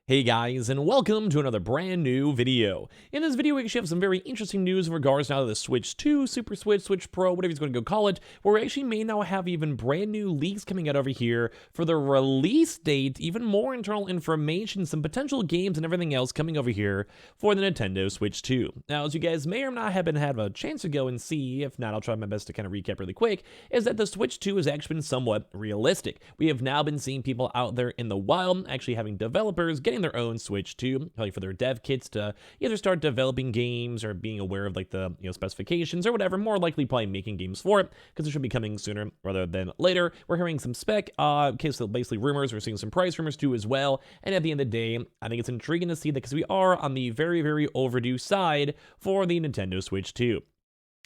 Hey guys, and welcome to another brand new video. In this video, we actually have some very interesting news in regards now to the Switch 2, Super Switch, Switch Pro, whatever he's going to go call it, where we actually may now have even brand new leaks coming out over here for the release date, even more internal information, some potential games and everything else coming over here for the Nintendo Switch 2. Now, as you guys may or not have had a chance to go and see, if not, I'll try my best to kind of recap really quick, is that the Switch 2 has actually been somewhat realistic. We have now been seeing people out there in the wild actually having developers getting their own Switch 2, probably for their dev kits to either start developing games or being aware of like the specifications or whatever, more likely probably making games for it, because it should be coming sooner rather than later. We're hearing some spec case of basically rumors, we're seeing some price rumors too as well, and at the end of the day, I think it's intriguing to see that because we are on the very, very overdue side for the Nintendo Switch 2.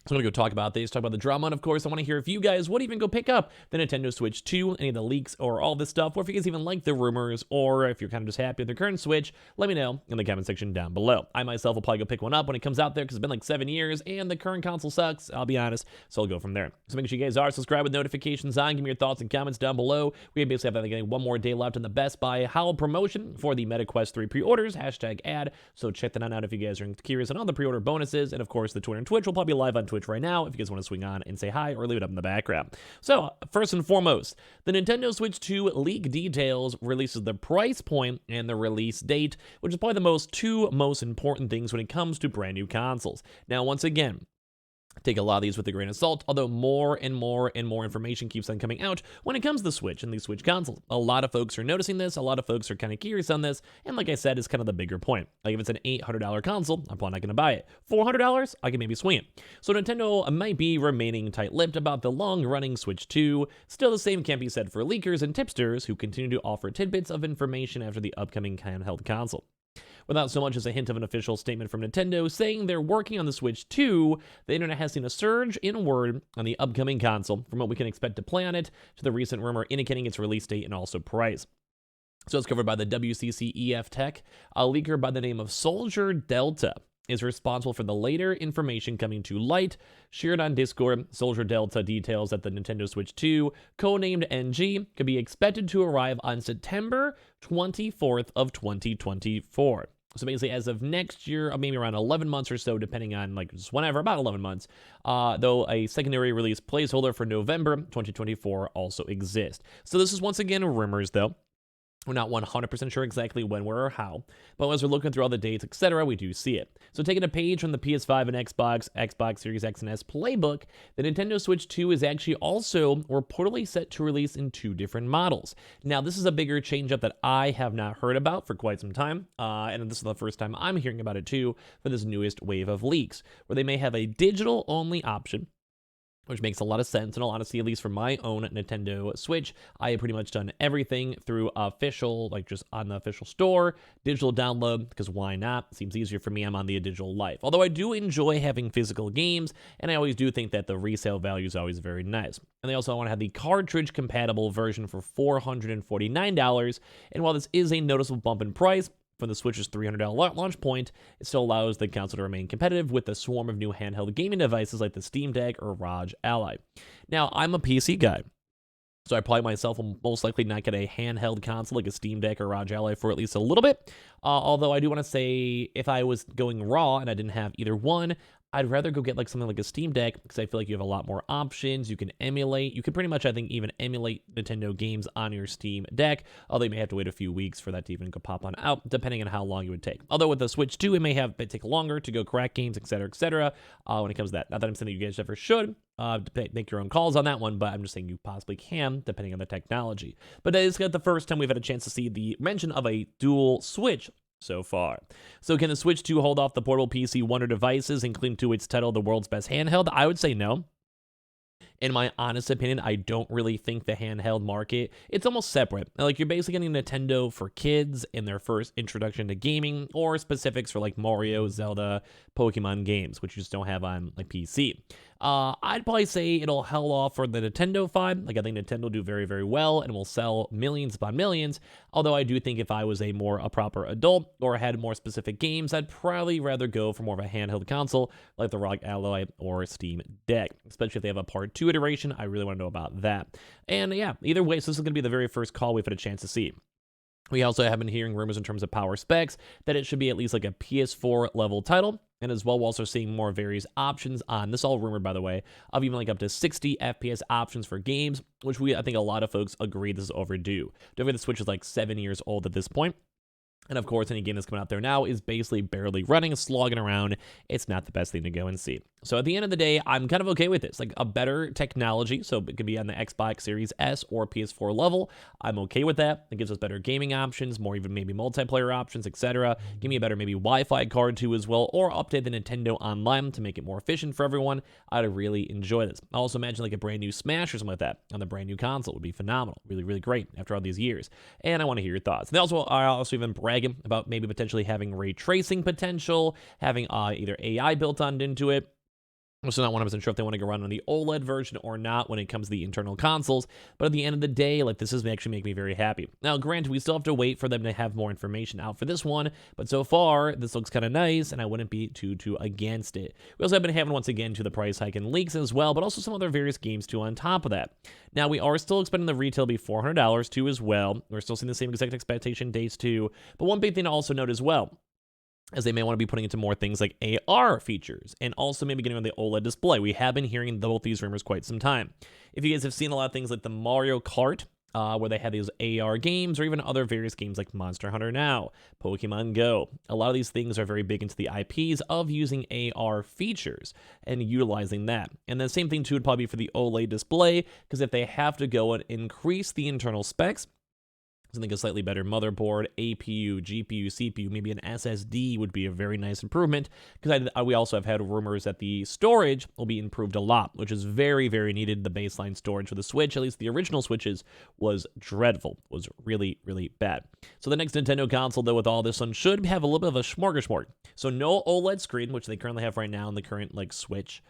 So I'm going to go talk about this, talk about the drama, and of course, I want to hear if you guys would even go pick up the Nintendo Switch 2, any of the leaks, or all this stuff, or if you guys even like the rumors, or if you're kind of just happy with the current Switch, let me know in the comment section down below. I myself will probably go pick one up when it comes out there, because it's been like 7 years, and the current console sucks, I'll be honest, so I'll go from there. So make sure you guys are subscribed with notifications on, give me your thoughts and comments down below. We basically have, I think, one more day left in the Best Buy Howl promotion for the MetaQuest 3 pre-orders, #ad, so check that out if you guys are curious on all the pre-order bonuses, and of course, the Twitter and Twitch will probably be live on Twitch right now, if you guys want to swing on and say hi or leave it up in the background. So, first and foremost, the Nintendo Switch 2 leak details releases the price point and the release date, which is probably the two most important things when it comes to brand new consoles. Now, once again, take a lot of these with a grain of salt, although more and more information keeps on coming out when it comes to the Switch and these Switch consoles. A lot of folks are noticing this, a lot of folks are kind of curious on this, and like I said, it's kind of the bigger point. Like if it's an $800 console, I'm probably not going to buy it. $400, I can maybe swing it. So Nintendo might be remaining tight-lipped about the long-running Switch 2. Still, the same can't be said for leakers and tipsters who continue to offer tidbits of information after the upcoming handheld console. Without so much as a hint of an official statement from Nintendo saying they're working on the Switch 2, the internet has seen a surge in word on the upcoming console, from what we can expect to play on it, to the recent rumor indicating its release date and also price. So it's covered by the WCCEF Tech. A leaker by the name of Soldier Delta is responsible for the later information coming to light. Shared on Discord, Soldier Delta details that the Nintendo Switch 2, codenamed NG, could be expected to arrive on September 24th of 2024. So basically, as of next year, maybe around 11 months or so, depending on like just whenever, about 11 months, though a secondary release placeholder for November 2024 also exists. So this is once again rumors, though. We're not 100% sure exactly when, where, or how, but as we're looking through all the dates, etc., we do see it. So taking a page from the PS5 and Xbox Series X and S playbook, the Nintendo Switch 2 is actually also reportedly set to release in 2 different models. Now, this is a bigger change-up that I have not heard about for quite some time, and this is the first time I'm hearing about it too for this newest wave of leaks, where they may have a digital-only option, which makes a lot of sense. And honestly, at least for my own Nintendo Switch, I have pretty much done everything through official, like just on the official store, digital download, because why not? Seems easier for me. I'm on the digital life. Although I do enjoy having physical games, and I always do think that the resale value is always very nice. And they also want to have the cartridge compatible version for $449. And while this is a noticeable bump in price, from the Switch's $300 launch point, it still allows the console to remain competitive with a swarm of new handheld gaming devices like the Steam Deck or ROG Ally. Now, I'm a PC guy, so I probably myself will most likely not get a handheld console like a Steam Deck or ROG Ally for at least a little bit. Although I do want to say, if I was going raw and I didn't have either one, I'd rather go get like something like a Steam Deck, because I feel like you have a lot more options. You can emulate. You can pretty much, I think, even emulate Nintendo games on your Steam Deck, although you may have to wait a few weeks for that to even go pop on out, depending on how long it would take. Although with the Switch 2, it may take longer to go crack games, etc., when it comes to that. Not that I'm saying that you guys ever should make your own calls on that one, but I'm just saying you possibly can, depending on the technology. But it is the first time we've had a chance to see the mention of a dual Switch so far. So can the Switch 2 hold off the portable PC Wonder devices and cling to its title, the world's best handheld? I would say no. In my honest opinion, I don't really think the handheld market, it's almost separate. Like, you're basically getting Nintendo for kids in their first introduction to gaming, or specifics for like Mario, Zelda, Pokemon games, which you just don't have on like PC. I'd probably say it'll hell off for the Nintendo 5. Like, I think Nintendo will do very, very well and will sell millions upon millions. Although I do think if I was a proper adult or had more specific games, I'd probably rather go for more of a handheld console like the ROG Ally or Steam Deck, especially if they have a part 2 iteration. I really want to know about that. And yeah, either way, so this is going to be the very first call we've had a chance to see. We also have been hearing rumors in terms of power specs that it should be at least like a PS4 level title. And as well, we're also seeing more various options on this, all rumored by the way, of even like up to 60 FPS options for games, which I think a lot of folks agree this is overdue. Don't forget the Switch is like 7 years old at this point. And of course, any game that's coming out there now is basically barely running, slogging around. It's not the best thing to go and see. So at the end of the day, I'm kind of okay with this. Like a better technology, so it could be on the Xbox Series S or PS4 level. I'm okay with that. It gives us better gaming options, more even maybe multiplayer options, etc. Give me a better maybe Wi-Fi card too as well, or update the Nintendo Online to make it more efficient for everyone. I'd really enjoy this. I also imagine like a brand new Smash or something like that on the brand new console would be phenomenal. Really, really great after all these years. And I want to hear your thoughts. And they also are also even bragging about maybe potentially having ray tracing potential, having either AI built on into it. I'm still not 100% sure if they want to go run on the OLED version or not when it comes to the internal consoles, but at the end of the day, like this is actually making me very happy. Now, granted, we still have to wait for them to have more information out for this one, but so far, this looks kind of nice, and I wouldn't be too against it. We also have been having, once again, to the price hike and leaks as well, but also some other various games too on top of that. Now, we are still expecting the retail to be $400 too as well. We're still seeing the same exact expectation dates too, but one big thing to also note as well, as they may want to be putting into more things like AR features, and also maybe getting on the OLED display. We have been hearing both these rumors quite some time. If you guys have seen a lot of things like the Mario Kart, where they have these AR games, or even other various games like Monster Hunter Now, Pokemon Go. A lot of these things are very big into the IPs of using AR features and utilizing that. And the same thing too would probably be for the OLED display, because if they have to go and increase the internal specs, something a slightly better motherboard, APU, GPU, CPU, maybe an SSD would be a very nice improvement, because we also have had rumors that the storage will be improved a lot, which is very, very needed. The baseline storage for the Switch, at least the original Switches, was dreadful, was really, really bad. So the next Nintendo console, though, with all this one, should have a little bit of a smorgasbord. So no OLED screen, which they currently have right now in the current like Switch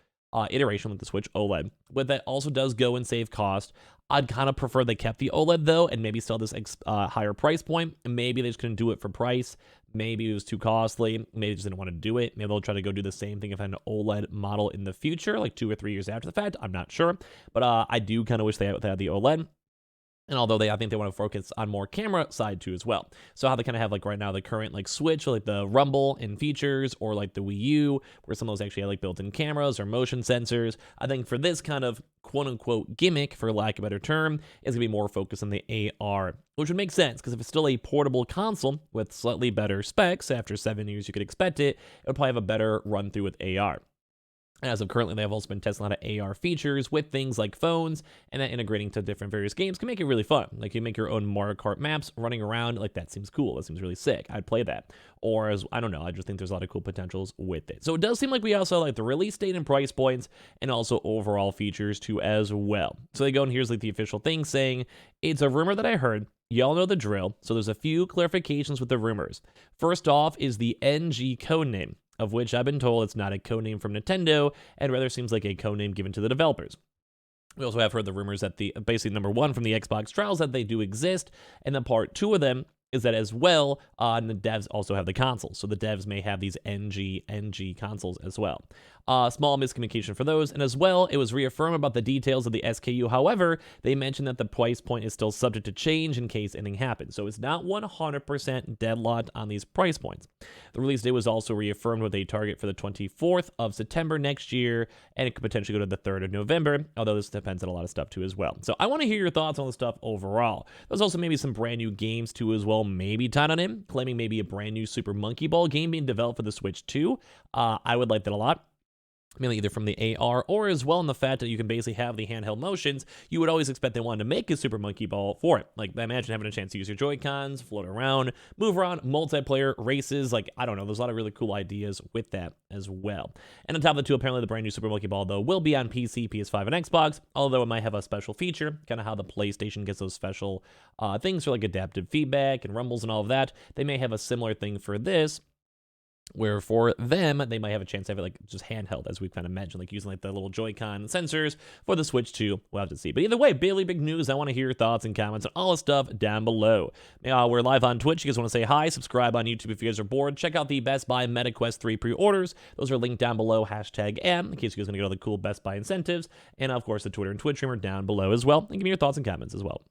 iteration with the Switch OLED, but that also does go and save cost. I'd kind of prefer they kept the OLED though, and maybe still this higher price point. Maybe they just couldn't do it for price. Maybe it was too costly. Maybe they just didn't want to do it. Maybe they'll try to go do the same thing if I had an OLED model in the future, like 2 or 3 years after the fact. I'm not sure, but I do kind of wish they had the OLED. And although I think they want to focus on more camera side too as well. So how they kind of have like right now the current like Switch, like the Rumble and features, or like the Wii U, where some of those actually have like built-in cameras or motion sensors. I think for this kind of quote-unquote gimmick, for lack of a better term, is going to be more focused on the AR, which would make sense, because if it's still a portable console with slightly better specs, after 7 years you could expect it, it would probably have a better run-through with AR. As of currently, they've also been testing a lot of AR features with things like phones, and that integrating to different various games can make it really fun. Like you make your own Mario Kart maps running around, like that seems cool. That seems really sick. I'd play that. Or as, I don't know, I just think there's a lot of cool potentials with it. So it does seem like we also like the release date and price points, and also overall features too as well. So they go, and here's like the official thing saying, it's a rumor that I heard. Y'all know the drill. So there's a few clarifications with the rumors. First off is the NG codename, of which I've been told it's not a codename from Nintendo, and rather seems like a codename given to the developers. We also have heard the rumors that basically number one from the Xbox trials that they do exist, and then part two of them is that as well, and the devs also have the consoles. So the devs may have these NG consoles as well. Small miscommunication for those. And as well, it was reaffirmed about the details of the SKU. However, they mentioned that the price point is still subject to change in case anything happens. So it's not 100% deadlocked on these price points. The release date was also reaffirmed with a target for the 24th of September next year, and it could potentially go to the 3rd of November, although this depends on a lot of stuff too as well. So I want to hear your thoughts on the stuff overall. There's also maybe some brand new games too as well, maybe tied on him, claiming maybe a brand new Super Monkey Ball game being developed for the Switch 2. I would like that a lot. Mainly either from the AR or as well in the fact that you can basically have the handheld motions. You would always expect they wanted to make a Super Monkey Ball for it. Like, imagine having a chance to use your Joy-Cons, float around, move around, multiplayer, races. Like, I don't know. There's a lot of really cool ideas with that as well. And on top of the two, apparently the brand new Super Monkey Ball, though, will be on PC, PS5, and Xbox, although it might have a special feature, kind of how the PlayStation gets those special things for, like, adaptive feedback and rumbles and all of that. They may have a similar thing for this, where for them, they might have a chance to have it like just handheld, as we kind of mentioned, like using like the little Joy-Con sensors for the Switch 2. We'll have to see. But either way, really big news. I want to hear your thoughts and comments on all the stuff down below. We're live on Twitch. You guys want to say hi, subscribe on YouTube if you guys are bored. Check out the Best Buy MetaQuest 3 pre-orders. Those are linked down below, #M, in case you guys want to get all the cool Best Buy incentives. And of course, the Twitter and Twitch streamer down below as well. And give me your thoughts and comments as well.